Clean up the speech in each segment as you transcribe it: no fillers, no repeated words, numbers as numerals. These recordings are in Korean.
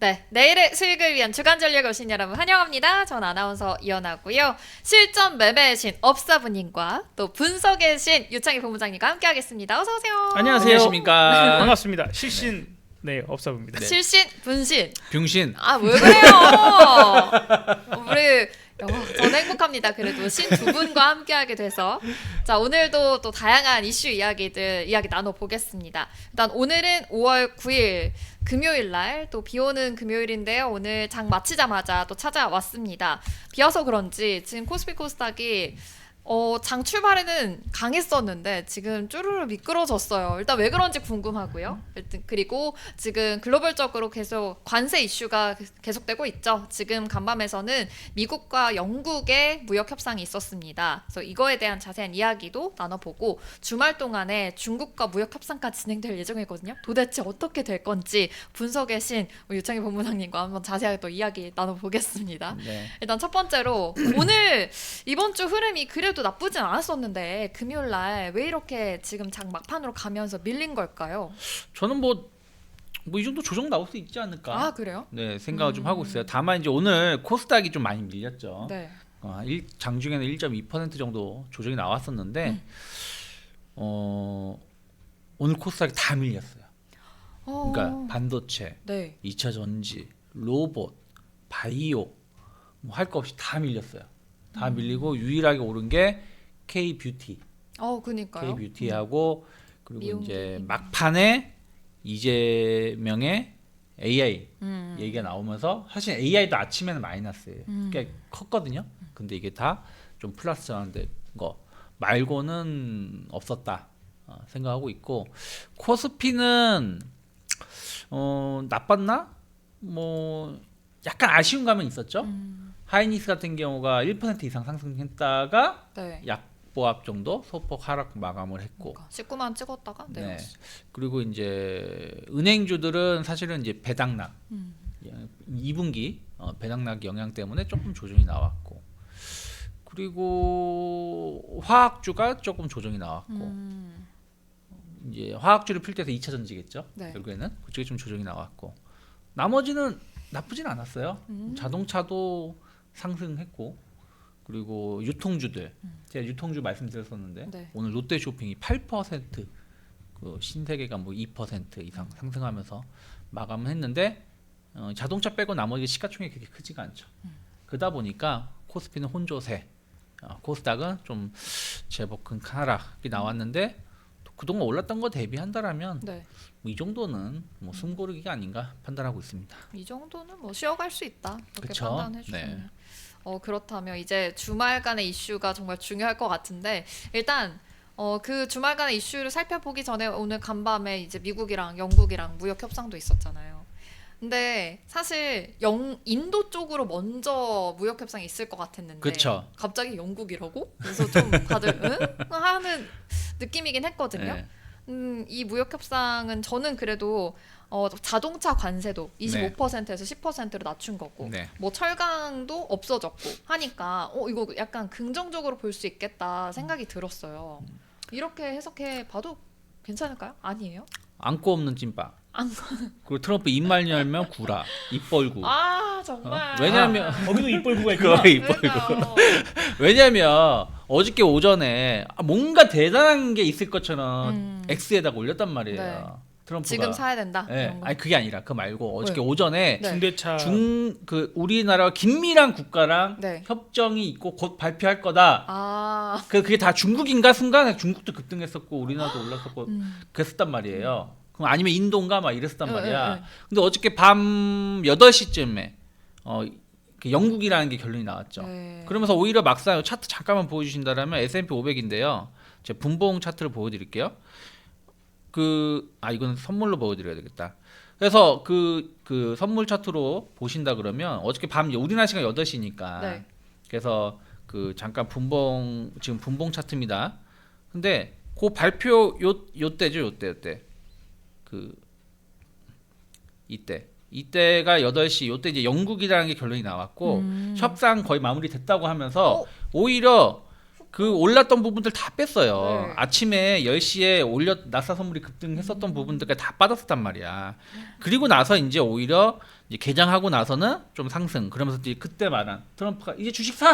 네, 내일의 수익을 위한 주간 전략에 오신 여러분 환영합니다. 전 아나운서 이연아고요. 실전 매매의 신 업사부님과 또 분석의 신 유창희 본부장님과 함께하겠습니다. 어서 오세요. 안녕하세요. 안녕하십니까. 반갑습니다. 실신 업사부입니다. 네. 실신, 분신. 병신. 아, 왜 그래요? 우리 저는 행복합니다. 그래도 신 두 분과 함께하게 돼서. 자, 오늘도 또 다양한 이슈 이야기 나눠보겠습니다. 일단 오늘은 5월 9일 금요일 날 또 비오는 금요일인데요. 오늘 장 마치자마자 또 찾아왔습니다. 비와서 그런지 지금 코스피 코스닥이 장 출발에는 강했었는데 지금 쭈루루 미끄러졌어요. 일단 왜 그런지 궁금하고요. 그리고 지금 글로벌적으로 계속 관세 이슈가 계속되고 있죠. 지금 간밤에서는 미국과 영국의 무역 협상이 있었습니다. 그래서 이거에 대한 자세한 이야기도 나눠보고 주말 동안에 중국과 무역 협상까지 진행될 예정이거든요. 도대체 어떻게 될 건지 분석의 신 유창희 본부장님과 한번 자세하게 또 이야기 나눠보겠습니다. 네. 일단 첫 번째로 오늘 이번 주 흐름이 그래도 나쁘진 않았었는데 금요일 날 왜 이렇게 지금 장 막판으로 가면서 밀린 걸까요? 저는 뭐 이 정도 조정 나올 수 있지 않을까. 아, 그래요? 네, 생각을 좀 하고 있어요. 다만 이제 오늘 코스닥이 좀 많이 밀렸죠. 네. 장중에는 1.2% 정도 조정이 나왔었는데 오늘 코스닥이 다 밀렸어요. 그러니까 반도체, 네. 2차 전지, 로봇, 바이오 뭐 할 거 없이 다 밀렸어요. 다 밀리고 유일하게 오른 게 K 뷰티. 그니까요. K 뷰티하고 그리고 미용기. 이제 막판에 이재명의 AI 얘기가 나오면서 사실 AI도 아침에는 마이너스예요. 꽤 컸거든요. 근데 이게 다 좀 플러스 전환된 거 말고는 없었다 생각하고 있고 코스피는 나빴나? 뭐 약간 아쉬운 감은 있었죠. 하이닉스 같은 경우가 1% 이상 상승했다가 네. 약보합 정도 소폭 하락 마감을 했고 19만 찍었다가 네. 그리고 이제 은행주들은 사실은 이제 배당락 2분기 배당락 영향 때문에 조금 조정이 나왔고 그리고 화학주가 조금 조정이 나왔고 이제 화학주를 필 때서 2차 전지겠죠. 네. 결국에는 그쪽에 좀 조정이 나왔고 나머지는 나쁘진 않았어요. 자동차도 상승했고 그리고 유통주들 제가 유통주 말씀드렸었는데 네. 오늘 롯데쇼핑이 8% 그 신세계가 뭐 2% 이상 상승하면서 마감을 했는데 자동차 빼고 나머지 시가총액이 그렇게 크지가 않죠. 그러다 보니까 코스피는 혼조세, 코스닥은 좀 제법 큰 하락이 나왔는데 그동안 올랐던 거 대비한다라면 네. 뭐이 정도는 뭐 숨고르기가 아닌가 판단하고 있습니다. 이 정도는 뭐 쉬어갈 수 있다. 그렇게 그쵸? 판단해 주시면. 네. 그렇다면 이제 주말간의 이슈가 정말 중요할 것 같은데 일단 그 주말간의 이슈를 살펴보기 전에 오늘 간밤에 이제 미국이랑 영국이랑 무역 협상도 있었잖아요. 근데 사실 인도 쪽으로 먼저 무역 협상이 있을 것 같았는데 그쵸. 갑자기 영국이라고? 그래서 좀 다들 하는 느낌이긴 했거든요. 네. 이 무역 협상은 저는 그래도 자동차 관세도 25%에서 10%로 낮춘 거고 네. 뭐 철강도 없어졌고 하니까 이거 약간 긍정적으로 볼 수 있겠다 생각이 들었어요. 이렇게 해석해 봐도 괜찮을까요? 아니에요? 안고 없는 찐빵. 그리고 트럼프 입만 열면 구라, 입 벌구. 아, 정말. 왜냐면 거기도 입벌구가 있구나. 그거 입 벌구. 왜냐면 어저께 오전에 뭔가 대단한 게 있을 것처럼 X에다가 올렸단 말이에요. 네. 트럼프가. 지금 사야 된다. 네. 이런 거. 아니 그게 아니라 그 말고 어저께 네. 오전에 네. 중대차 우리나라 긴밀한 국가랑 네. 협정이 있고 곧 발표할 거다. 아, 그게 다 중국인가 순간에 중국도 급등했었고 우리나라도 올랐었고 그랬었단 말이에요. 그럼 아니면 인도인가 막 이랬었단 말이야. 근데 어저께 밤 8시쯤에 그 영국이라는 게 결론이 나왔죠. 네. 그러면서 오히려 막상 차트 잠깐만 보여주신다면 S&P 500인데요. 제가 분봉 차트를 보여드릴게요. 이거는 선물로 보여드려야 되겠다. 그래서 그 선물 차트로 보신다 그러면 어저께 밤 우리나라 시간 8시니까 네. 그래서 그 잠깐 지금 분봉 차트입니다. 근데 그 발표 요때죠, 요때. 이때가 8시 요때 이제 영국이라는 게 결론이 나왔고 협상 거의 마무리됐다고 하면서 오히려 그 올랐던 부분들 다 뺐어요. 네. 아침에 10시에 올려 나사 선물이 급등했었던 부분들까지 다 빠졌단 말이야. 그리고 나서 이제 오히려 이제 개장하고 나서는 좀 상승. 그러면서 이제 그때 말한 트럼프가 이제 주식 사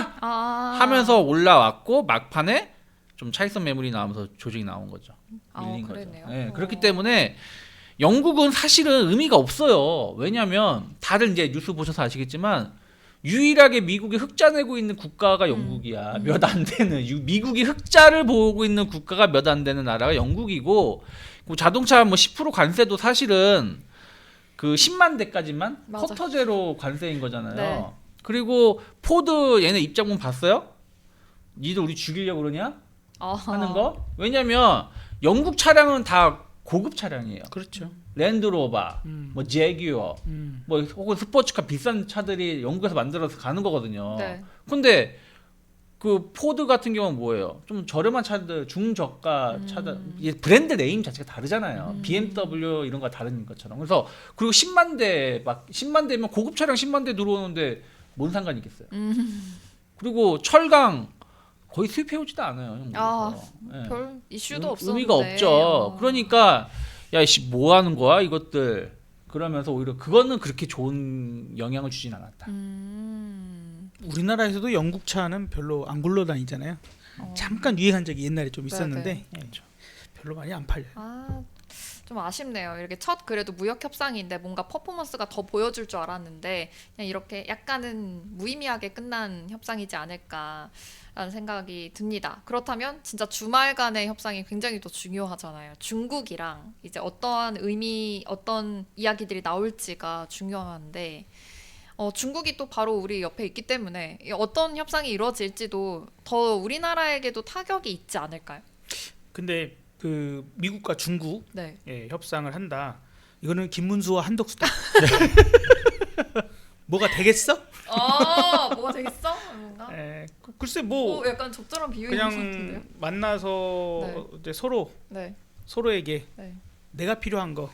하면서 올라왔고 막판에 좀 차익선 매물이 나오면서 조직이 나온 거죠. 밀린 거죠. 그랬네요. 네, 그렇기 때문에 영국은 사실은 의미가 없어요. 왜냐하면 다들 이제 뉴스 보셔서 아시겠지만 유일하게 미국이 흑자 내고 있는 국가가 영국이야. 몇 안 되는 미국이 흑자를 보고 있는 국가가 몇 안 되는 나라가 영국이고 그 자동차 뭐 10% 관세도 사실은 그 10만 대까지만 맞아. 쿼터제로 관세인 거잖아요. 네. 그리고 포드 얘네 입장문 봤어요? 니들 우리 죽이려고 그러냐? 하는 거? 왜냐면 영국 차량은 다 고급 차량이에요. 그렇죠. 랜드로버, 뭐 제규어, 음. 뭐 혹은 스포츠카 비싼 차들이 영국에서 만들어서 가는 거거든요. 네. 근데 그 포드 같은 경우는 뭐예요? 좀 저렴한 차들, 중저가 차들, 이게 브랜드 네임 자체가 다르잖아요. BMW 이런 거 다른 것처럼. 그래서 그리고 10만 대 막 10만 대면 고급 차량 10만 대 들어오는데 뭔 상관이 있겠어요? 그리고 철강 거의 수입해오지도 않아요. 영국에서. 예. 별 이슈도 없었는데. 의미가 없죠. 그러니까 야씨 뭐 하는 거야 이것들. 그러면서 오히려 그거는 그렇게 좋은 영향을 주진 않았다. 우리나라에서도 영국 차는 별로 안 굴러다니잖아요. 잠깐 유행한 적이 옛날에 좀 있었는데 별로 많이 안 팔려요. 좀 아쉽네요. 이렇게 첫 그래도 무역 협상인데 뭔가 퍼포먼스가 더 보여줄 줄 알았는데 그냥 이렇게 약간은 무의미하게 끝난 협상이지 않을까라는 생각이 듭니다. 그렇다면 진짜 주말간의 협상이 굉장히 또 중요하잖아요. 중국이랑 이제 어떠한 의미, 어떤 이야기들이 나올지가 중요한데 중국이 또 바로 우리 옆에 있기 때문에 어떤 협상이 이루어질지도 더 우리나라에게도 타격이 있지 않을까요? 근데 그 미국과 중국 네. 협상을 한다. 이거는 김문수와 한덕수다. 뭐가 되겠어? 뭐가 되겠어? 뭔가? 글쎄 뭐 약간 적절한 비유인 것 같은데요. 그냥 만나서 이제 네. 서로에게 네. 내가 필요한 거,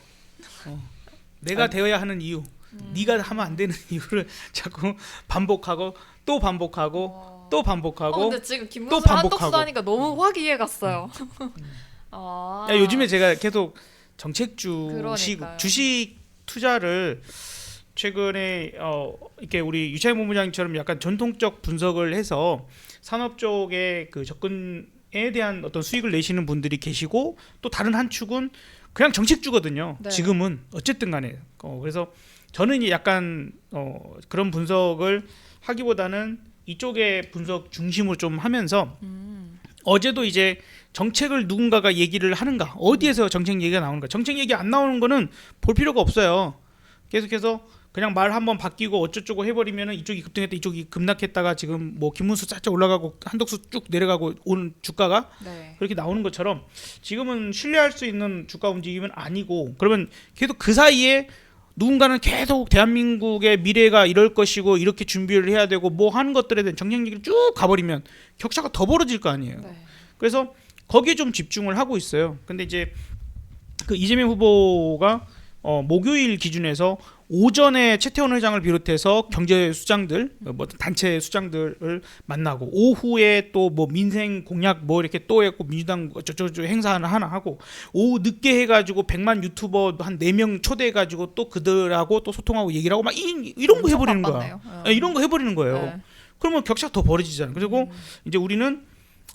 내가 되어야 하는 이유, 네가 하면 안 되는 이유를 자꾸 반복하고 또 반복하고 또 반복하고. 근데 지금 또 김문수 반복하고. 한덕수 하니까 너무 확 이해갔어요. 야, 요즘에 제가 계속 정책주 그러니까요. 주식 투자를 최근에 이렇게 우리 유채 본부장님처럼 약간 전통적 분석을 해서 산업 쪽의 그 접근에 대한 어떤 수익을 내시는 분들이 계시고 또 다른 한 축은 그냥 정책주거든요. 네. 지금은 어쨌든 간에 그래서 저는 약간 그런 분석을 하기보다는 이쪽의 분석 중심으로 좀 하면서 어제도 이제 정책을 누군가가 얘기를 하는가, 어디에서 정책 얘기가 나오는가, 정책 얘기 안 나오는 거는 볼 필요가 없어요. 계속해서 그냥 말 한번 바뀌고 어쩌고저쩌고 해버리면은 이쪽이 급등했다, 이쪽이 급락했다가 지금 뭐 김문수 쫙쫙 올라가고 한덕수 쭉 내려가고 오는 주가가 네. 그렇게 나오는 것처럼 지금은 신뢰할 수 있는 주가 움직임은 아니고, 그러면 계속 그 사이에 누군가는 계속 대한민국의 미래가 이럴 것이고 이렇게 준비를 해야 되고 뭐 하는 것들에 대한 정책 얘기를 쭉 가버리면 격차가 더 벌어질 거 아니에요. 네. 그래서 거기에 좀 집중을 하고 있어요. 근데 이제 그 이재명 후보가 목요일 기준에서 오전에 최태원 회장을 비롯해서 경제 수장들, 뭐 단체 수장들을 만나고 오후에 또 뭐 민생 공약 뭐 이렇게 또 했고 민주당 저저 행사 하나 하고 오후 늦게 해가지고 100만 유튜버 한 4명 초대해가지고 또 그들하고 또 소통하고 얘기를 하고 막 이런 거 해버리는 거야. 이런 거 해버리는 거예요. 네. 그러면 격차가 더 벌어지잖아요. 그리고 이제 우리는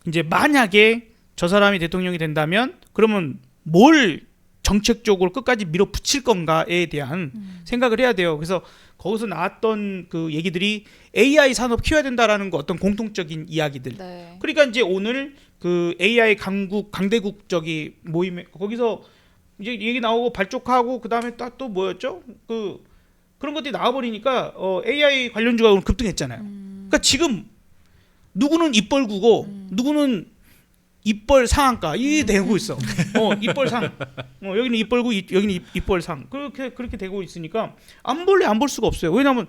이제 만약에 저 사람이 대통령이 된다면 그러면 뭘 정책적으로 끝까지 밀어붙일 건가에 대한 생각을 해야 돼요. 그래서 거기서 나왔던 그 얘기들이 AI 산업 키워야 된다라는 거, 어떤 공통적인 이야기들. 네. 그러니까 이제 오늘 그 AI 강대국 저기 모임에 거기서 이제 얘기 나오고 발족하고 그 다음에 또 뭐였죠? 그런 것들이 나와버리니까 AI 관련주가 오늘 급등했잖아요. 그러니까 지금 누구는 입벌구고 누구는 입벌 상한가 이 되고 있어. 입벌 상. 여기는 입벌구, 여기는 입벌 상. 그렇게 되고 있으니까 안 볼래 안 볼 수가 없어요. 왜냐하면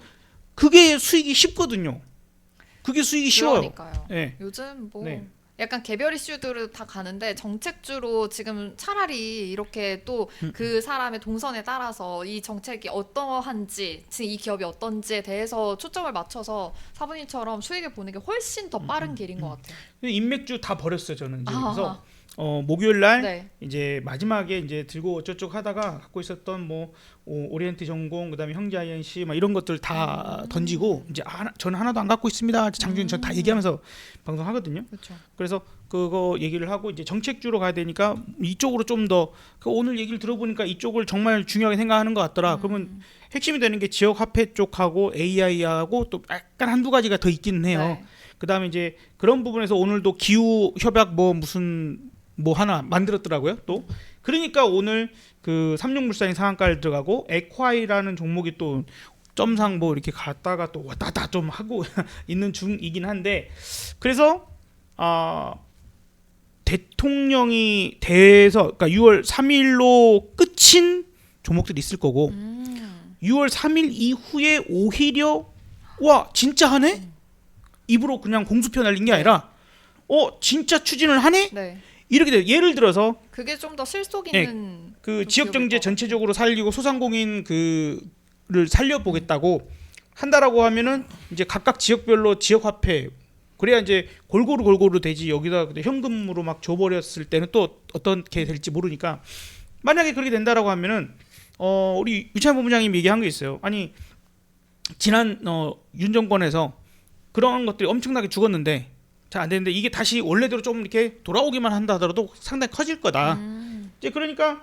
그게 수익이 쉽거든요. 그게 수익이 쉬워요. 그러니까요. 네. 요즘 뭐 네. 약간 개별 이슈들을 다 가는데 정책주로 지금 차라리 이렇게 또 그 사람의 동선에 따라서 이 정책이 어떠한지 지금 이 기업이 어떤지에 대해서 초점을 맞춰서 사부님처럼 수익을 보는 게 훨씬 더 빠른 길인 것 같아요. 인맥주 다 버렸어요 저는. 이제 아하. 그래서 목요일 날 네. 이제 마지막에 이제 들고 어쩌고 하다가 갖고 있었던 뭐 오리엔트 전공 그다음에 형제 INC 막 이런 것들 다 던지고 이제 저는 하나도 안 갖고 있습니다. 장준이 저 다 얘기하면서 방송하거든요. 그렇죠. 그래서 그거 얘기를 하고 이제 정책주로 가야 되니까 이쪽으로 좀 더 오늘 얘기를 들어보니까 이쪽을 정말 중요하게 생각하는 것 같더라. 그러면 핵심이 되는 게 지역 화폐 쪽하고 AI하고 또 약간 한두 가지가 더 있기는 해요. 네. 그다음에 이제 그런 부분에서 오늘도 기후 협약 뭐 무슨 뭐 하나 만들었더라고요. 또 그러니까 오늘 그 삼룡물산이 상한가를 들어가고 에콰이라는 종목이 또 점상 뭐 이렇게 갔다가 또 왔다 갔다 좀 하고 있는 중이긴 한데 그래서 대통령이 돼서 그러니까 6월 3일로 끝인 종목들이 있을 거고 6월 3일 이후에 오히려 와 진짜 하네? 입으로 그냥 공수표 날린 게 아니라 진짜 추진을 하네? 네. 이렇게 돼요. 예를 들어서 그게 좀 더 실속 있는 그 좀 지역 기업일 경제 것 전체적으로 살리고 소상공인 그를 살려보겠다고 한다라고 하면은 이제 각각 지역별로 지역 화폐 그래야 이제 골고루 되지. 여기다 현금으로 막 줘버렸을 때는 또 어떻게 될지 모르니까 만약에 그렇게 된다라고 하면은 우리 유찬 본부장님 얘기한 게 있어요. 아니 지난 윤 정권에서 그런 것들이 엄청나게 죽었는데 잘 안 되는데 이게 다시 원래대로 좀 이렇게 돌아오기만 한다 하더라도 상당히 커질 거다. 이제 그러니까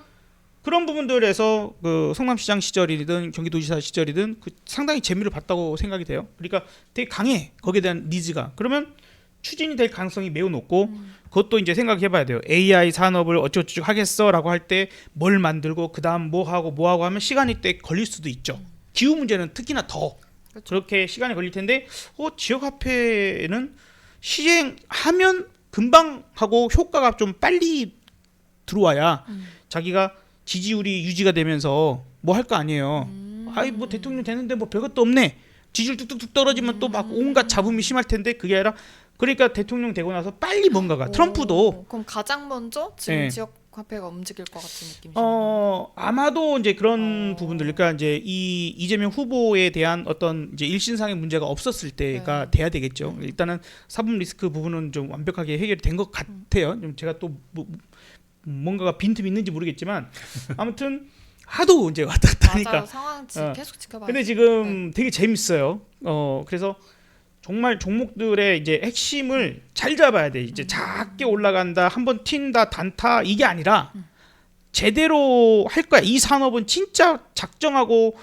그런 부분들에서 그 성남시장 시절이든 경기도지사 시절이든 그 상당히 재미를 봤다고 생각이 돼요. 그러니까 되게 강해 거기에 대한 니즈가. 그러면 추진이 될 가능성이 매우 높고 그것도 이제 생각해봐야 돼요. AI 산업을 어쩌고저쩌고 하겠어라고 할 때 뭘 만들고 그 다음 뭐 하고 하면 시간이 꽤 걸릴 수도 있죠. 기후 문제는 특히나 더 그렇죠. 그렇게 시간이 걸릴 텐데 지역화폐는 시행하면 금방 하고 효과가 좀 빨리 들어와야 자기가 지지율이 유지가 되면서 뭐 할 거 아니에요. 아이 뭐 대통령 되는데 뭐 별것도 없네. 지지율 뚝뚝뚝 떨어지면 또 막 온갖 잡음이 심할 텐데 그게 아니라 그러니까 대통령 되고 나서 빨리 뭔가가 트럼프도 그럼 가장 먼저 지금 네. 지역 화폐가 움직일 것 같은 느낌이죠. 아마도 이제 그런 부분들, 그러니까 이제 이 이재명 후보에 대한 어떤 이제 일신상의 문제가 없었을 때가 네. 돼야 되겠죠. 일단은 사법 리스크 부분은 좀 완벽하게 해결이 된 것 같아요. 좀 제가 또 뭔가가 빈틈이 있는지 모르겠지만 아무튼 하도 이제 왔다 갔다 하니까. 맞아요. 상황 어. 계속 지켜봐야 근데 돼. 지금 되게 재밌어요. 그래서 정말 종목들의 이제 핵심을 잘 잡아야 돼. 이제 작게 올라간다, 한번 튄다, 단타 이게 아니라 제대로 할 거야. 이 산업은 진짜 작정하고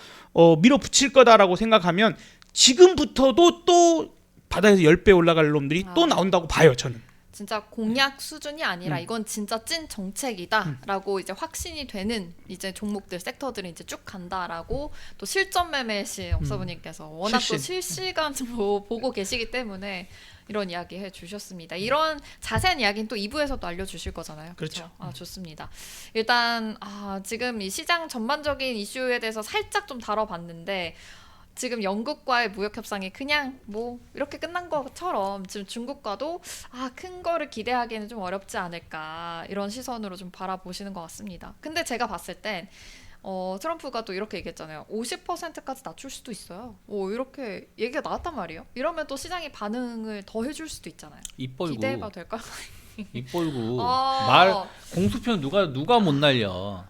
밀어붙일 거다라고 생각하면 지금부터도 또 바다에서 10배 올라갈 놈들이 또 나온다고 봐요. 저는. 진짜 공약 수준이 아니라 이건 진짜 찐 정책이다라고 이제 확신이 되는 이제 종목들 섹터들이 이제 쭉 간다라고 또 실전 매매시 업사부님께서 워낙 또 실시간으로 보고 계시기 때문에 이런 이야기 해주셨습니다. 이런 자세한 이야기는 또 2부에서도 알려주실 거잖아요. 그렇죠. 좋습니다. 일단 지금 이 시장 전반적인 이슈에 대해서 살짝 좀 다뤄봤는데 지금 영국과의 무역 협상이 그냥 뭐 이렇게 끝난 것처럼 지금 중국과도 큰 거를 기대하기에는 좀 어렵지 않을까 이런 시선으로 좀 바라보시는 것 같습니다. 근데 제가 봤을 땐 트럼프가 또 이렇게 얘기했잖아요. 50%까지 낮출 수도 있어요. 이렇게 얘기가 나왔단 말이에요. 이러면 또 시장이 반응을 더 해줄 수도 있잖아요. 입 벌고 기대해봐도 될까요? 입 벌고 말 공수표는 누가 못 날려.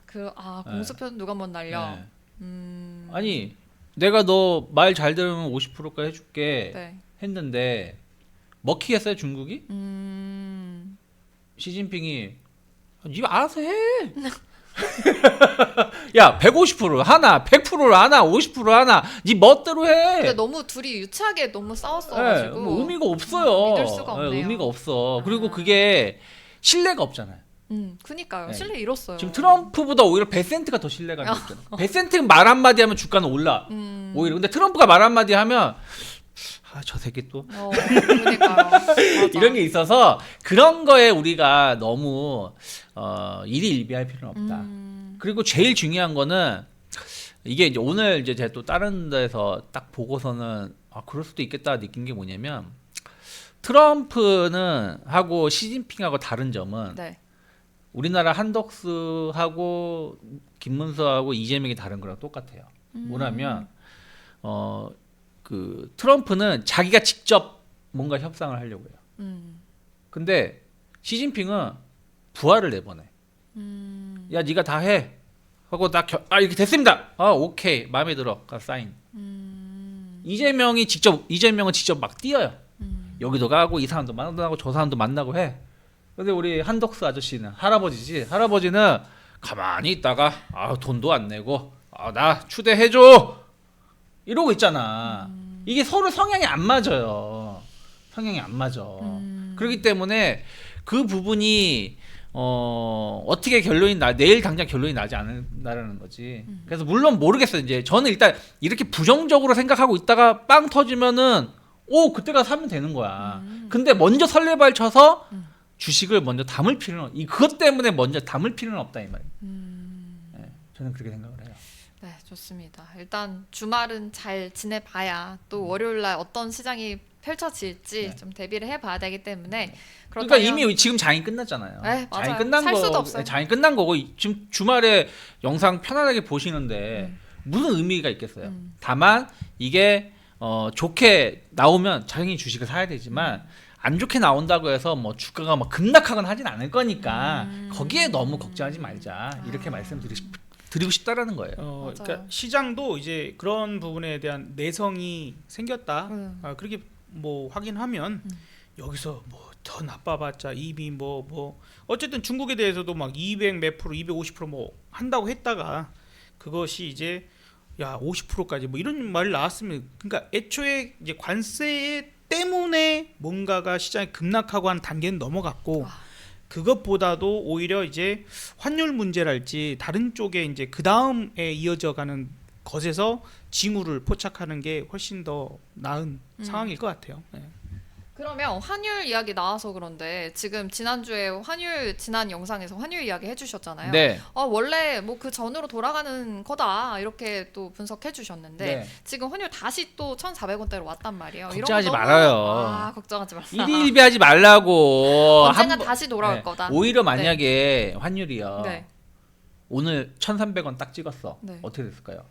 공수표는 누가 못 날려. 네. 아니 내가 너 말 잘 들으면 50%까지 해줄게 네. 했는데 먹히겠어요 중국이? 시진핑이 니 알아서 해. 야 150% 하나 100% 하나 50% 하나 니 멋대로 해. 근데 너무 둘이 유치하게 너무 싸웠어가지고 네, 뭐 의미가 없어요. 믿을 수가 없네요. 의미가 없어. 그리고 그게 신뢰가 없잖아요. 그니까요. 네. 신뢰 잃었어요. 지금 트럼프보다 오히려 베센트가 더 신뢰감이 있잖아. 베센트는 말 한마디 하면 주가는 올라. 오히려 근데 트럼프가 말 한마디 하면 저 새끼 또 그러니까요. 이런 게 있어서 그런 거에 우리가 너무 일희일비할 필요는 없다. 그리고 제일 중요한 거는 이게 이제 오늘 이제 제가 또 다른 데서 딱 보고서는 그럴 수도 있겠다 느낀 게 뭐냐면 트럼프는 하고 시진핑하고 다른 점은 네. 우리나라 한덕수하고 김문수하고 이재명이 다른 거랑 똑같아요. 뭐냐면 그 트럼프는 자기가 직접 뭔가 협상을 하려고 해요. 근데 시진핑은 부하를 내보내. 야, 네가 다 해. 하고 이렇게 됐습니다. 오케이. 마음에 들어. 가 사인. 이재명은 직접 막 뛰어요. 여기도 가고 이 사람도 만나고 저 사람도 만나고 해. 근데 우리 한덕수 아저씨는 할아버지지. 할아버지는 가만히 있다가 돈도 안 내고 나 추대해줘 이러고 있잖아. 이게 서로 성향이 안 맞아요. 성향이 안 맞아. 그렇기 때문에 그 부분이 어떻게 내일 당장 결론이 나지 않는다라는 거지. 그래서 물론 모르겠어요. 이제 저는 일단 이렇게 부정적으로 생각하고 있다가 빵 터지면은 그때가 사면 되는 거야. 근데 먼저 설레발쳐서 주식을 먼저 담을 필요는 그것 때문에 먼저 담을 필요는 없다 이 말이에요. 네, 저는 그렇게 생각을 해요. 네, 좋습니다. 일단 주말은 잘 지내봐야 또 월요일날 어떤 시장이 펼쳐질지 네. 좀 대비를 해봐야 되기 때문에 그러니까 그렇다면 이미 지금 장이 끝났잖아요. 네, 맞아요. 장이 끝난 살 거, 수도 없어요. 장이 끝난 거고 지금 주말에 영상 편안하게 보시는데 무슨 의미가 있겠어요. 다만 이게 좋게 나오면 당연히 주식을 사야 되지만 안 좋게 나온다고 해서 뭐 주가가 막 급락하거나 하진 않을 거니까 거기에 너무 걱정하지 말자 이렇게 말씀드리고 싶다라는 거예요. 그러니까 시장도 이제 그런 부분에 대한 내성이 생겼다. 그렇게 뭐 확인하면 여기서 뭐 더 나빠봤자 이미 뭐 어쨌든 중국에 대해서도 막 200 몇 프로, 250% 한다고 했다가 그것이 이제 야 50%까지 뭐 이런 말이 나왔으면 그러니까 애초에 이제 관세 때문에 뭔가가 시장이 급락하고 한 단계는 넘어갔고 그것보다도 오히려 이제 환율 문제랄지 다른 쪽에 이제 그 다음에 이어져가는 것에서 징후를 포착하는 게 훨씬 더 나은 상황일 것 같아요. 네. 그러면 환율 이야기 나와서 그런데 지금 지난주에 지난 영상에서 환율 이야기 해주셨잖아요. 네. 원래 뭐 그 전으로 돌아가는 거다 이렇게 또 분석해 주셨는데 네. 지금 환율 다시 또 1,400원대로 왔단 말이에요. 걱정하지 이런 거 말아요. 걱정하지 말라. 일희일비하지 말라고. 언젠가 다시 돌아올 거다. 오히려 만약에 환율이요. 네. 오늘 1,300원 딱 찍었어. 네. 어떻게 됐을까요?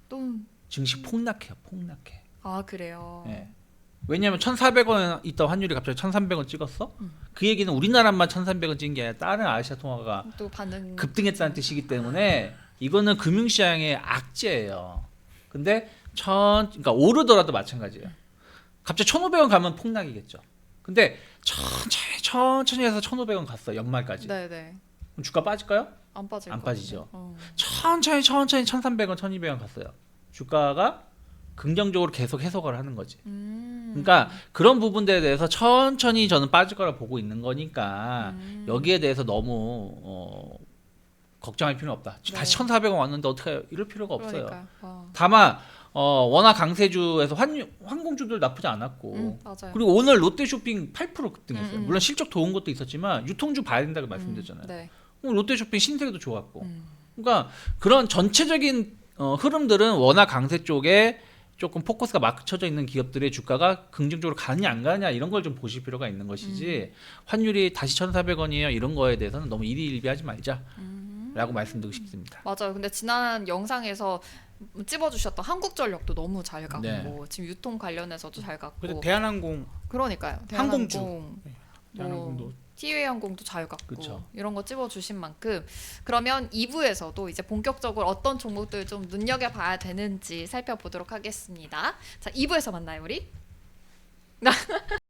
또 증시 폭락해요. 폭락해. 그래요. 네. 왜냐하면 1,400원 있던 환율이 갑자기 1,300원 찍었어. 그 얘기는 우리나라만 1,300원 찍은 게 아니라 다른 아시아 통화가 또 반응 급등했다는 뜻이기 때문에 이거는 금융시장의 악재예요. 근데 그러니까 오르더라도 마찬가지예요. 갑자기 1,500원 가면 폭락이겠죠. 근데 천천히 해서 1,500원 갔어. 연말까지. 네네. 그럼 주가 빠질까요? 안 빠질 안 것 빠지죠. 같아요. 천천히 1,300원, 1,200원 갔어요. 주가가 긍정적으로 계속 해석을 하는 거지. 그러니까 그런 부분들에 대해서 천천히 저는 빠질 거라 보고 있는 거니까 여기에 대해서 너무 걱정할 필요는 없다. 네. 다시 1,400원 왔는데 어떻게 해요? 이럴 필요가 없어요. 그러니까요. 다만 워낙 강세주에서 항공주들 나쁘지 않았고 맞아요. 그리고 오늘 롯데쇼핑 8% 급등했어요. 음. 물론 실적 좋은 것도 있었지만 유통주 봐야 된다고 말씀드렸잖아요. 네. 롯데쇼핑 신세계도 좋았고 그러니까 그런 전체적인 흐름들은 워낙 강세 쪽에 조금 포커스가 맞춰져 있는 기업들의 주가가 긍정적으로 가느냐 안 가느냐 이런 걸 좀 보실 필요가 있는 것이지 환율이 다시 1,400원이에요 이런 거에 대해서는 너무 일희일비하지 말자라고 말씀드리고 싶습니다. 맞아요. 근데 지난 영상에서 찝어주셨던 한국전력도 너무 잘 갔고 네. 지금 유통 관련해서도 잘 갔고 그래서 대한항공 그러니까요. 항공주. 대한항공, 대한항공도 티웨이 항공도 잘 갔고 그쵸. 이런 거 찝어주신 만큼 그러면 2부에서도 이제 본격적으로 어떤 종목들 좀 눈여겨봐야 되는지 살펴보도록 하겠습니다. 자, 2부에서 만나요 우리.